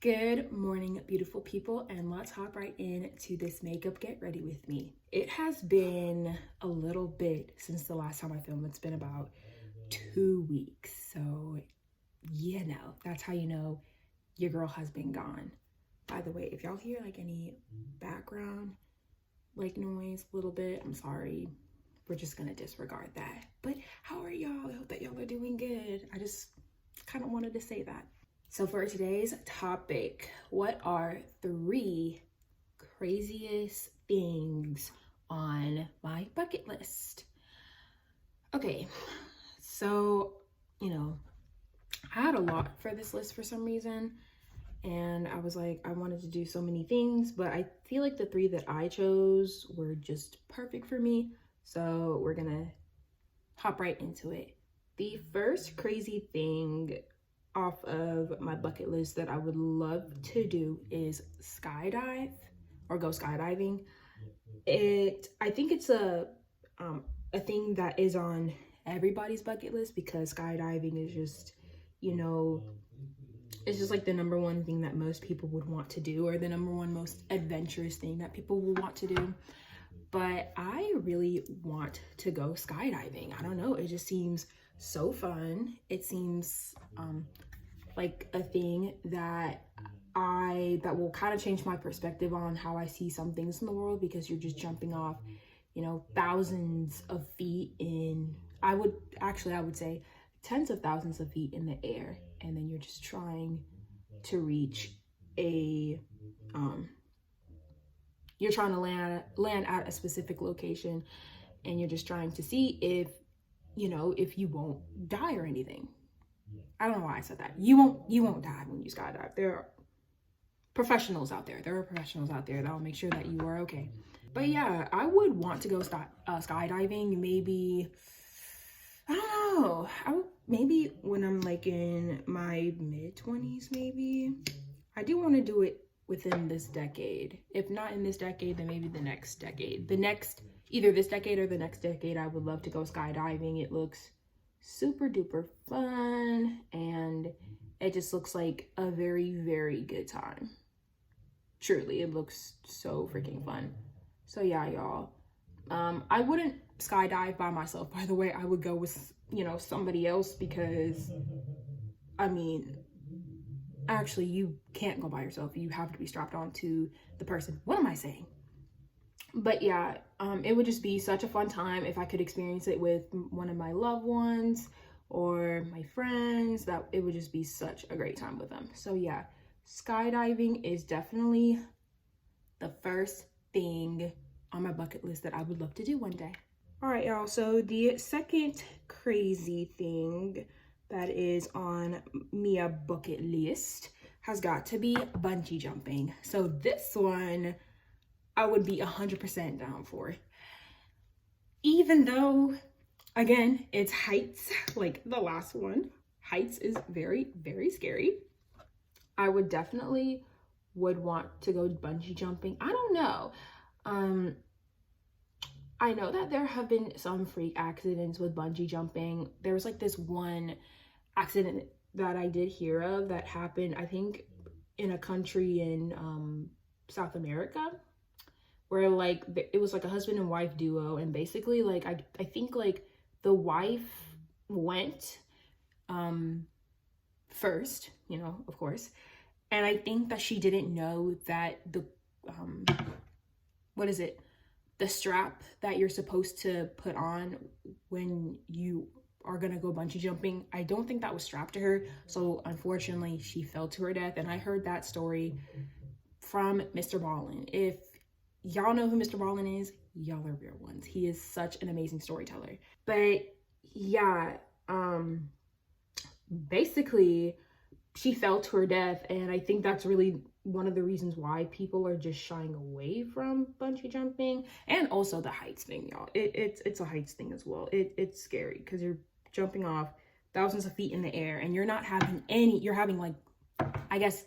Good morning, beautiful people, and let's hop right into this makeup get ready with me. It has been a little bit since the last time I filmed. It's been about 2 weeks, so that's how you know your girl has been gone. By the way, if y'all hear like any background like noise a little bit, I'm sorry. We're just gonna disregard that. But how are y'all? I hope that y'all are doing good. I just kind of wanted to say that. So for today's topic, what are 3 craziest things on my bucket list? Okay, so, I had a lot for this list for some reason. And I was like, I wanted to do so many things, but I feel like the 3 that I chose were just perfect for me. So we're gonna hop right into it. The first crazy thing off of my bucket list that I would love to do is skydive or go skydiving. I think it's a thing that is on everybody's bucket list because skydiving is just, it's just like the number one thing that most people would want to do, or the number one most adventurous thing that people would want to do. But I really want to go skydiving. I don't know, it just seems so fun. It seems like a thing that will kind of change my perspective on how I see some things in the world, because you're just jumping off, thousands of feet I would say tens of thousands of feet in the air, and then you're just trying to reach you're trying to land at a specific location, and you're just trying to see if you won't die or anything. I don't know why I said that. You won't die when you skydive. There are professionals out there. That'll make sure that you are okay. But yeah, I would want to go skydiving. Maybe, I don't know. Maybe when I'm like in my mid-20s, maybe. I do want to do it within this decade. If not in this decade, then maybe the next decade. Either this decade or the next decade, I would love to go skydiving. It looks super duper fun, and it just looks like a very, very good time. Truly, it looks so freaking fun. So yeah, y'all. I wouldn't skydive by myself, by the way. I would go with, somebody else, because, actually, you can't go by yourself. You have to be strapped onto the person. What am I saying? But yeah, it would just be such a fun time if I could experience it with one of my loved ones or my friends. That it would just be such a great time with them. So yeah, skydiving is definitely the first thing on my bucket list that I would love to do one day. All right, y'all. So the second crazy thing that is on my bucket list has got to be bungee jumping. So this one I would be 100% down for. Even though, again, it's heights, like the last one. Heights is very, very scary. I would definitely want to go bungee jumping. I don't know. I know that there have been some freak accidents with bungee jumping. There was like this one accident that I did hear of that happened, I think, in a country in South America, where like it was like a husband and wife duo, and basically like I think like the wife went first, of course, and I think that she didn't know that the the strap that you're supposed to put on when you are gonna go bungee jumping, I don't think that was strapped to her. So unfortunately, she fell to her death. And I heard that story from Mr. Ballin. If y'all know who Mr. Ballin is, y'all are real ones. He is such an amazing storyteller. But yeah, basically she fell to her death, and I think that's really one of the reasons why people are just shying away from bungee jumping. And also the heights thing, y'all. It's a heights thing as well. It's scary because you're jumping off thousands of feet in the air, and you're having like, I guess,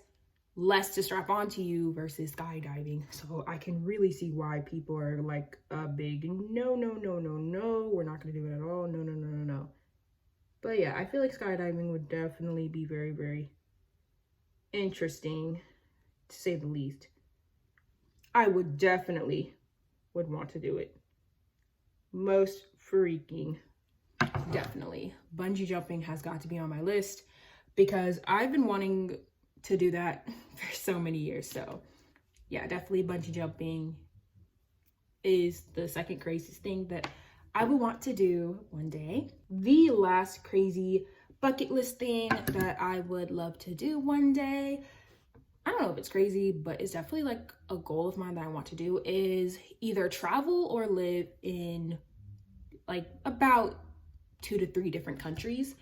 less to strap onto you versus skydiving. So I can really see why people are like a big no, we're not gonna do it at all. No. But yeah, I feel like skydiving would definitely be very, very interesting, to say the least. I would definitely would want to do it. Most freaking definitely. Bungee jumping has got to be on my list because I've been wanting to do that for so many years. So yeah, definitely bungee jumping is the second craziest thing that I would want to do one day. The last crazy bucket list thing that I would love to do one day, I don't know if it's crazy, but it's definitely like a goal of mine that I want to do, is either travel or live in like about 2 to 3 different countries.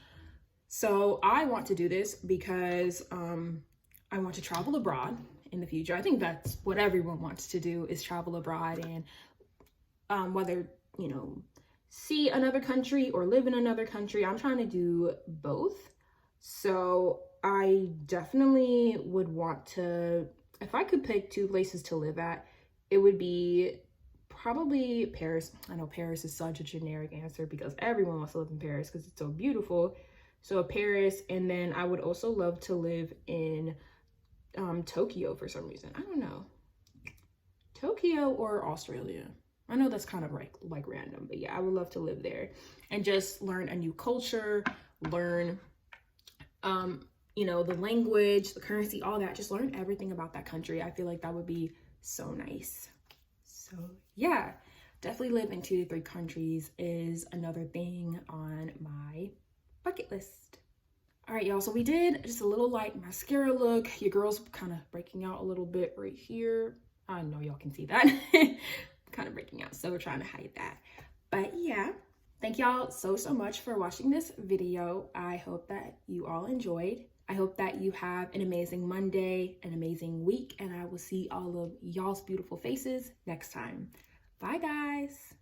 So I want to do this because I want to travel abroad in the future. I think that's what everyone wants to do, is travel abroad, and whether, you know, see another country or live in another country. I'm trying to do both. So I definitely would want to, if I could pick 2 places to live at, it would be probably Paris. I know Paris is such a generic answer because everyone wants to live in Paris because it's so beautiful. So Paris, and then I would also love to live in Tokyo for some reason. I don't know. Tokyo or Australia. I know that's kind of like random, but yeah, I would love to live there and just learn a new culture, learn you know, the language, the currency, all that. Just learn everything about that country. I feel like that would be so nice. So yeah, definitely live in 2 to 3 countries is another thing on my bucket list. All right, y'all, so we did just a little light mascara look. Your girl's kind of breaking out a little bit right here. I know y'all can see that. Kind of breaking out, so we're trying to hide that. But yeah, thank y'all so much for watching this video. I hope that you all enjoyed. I hope that you have an amazing Monday, an amazing week, and I will see all of y'all's beautiful faces next time. Bye, guys.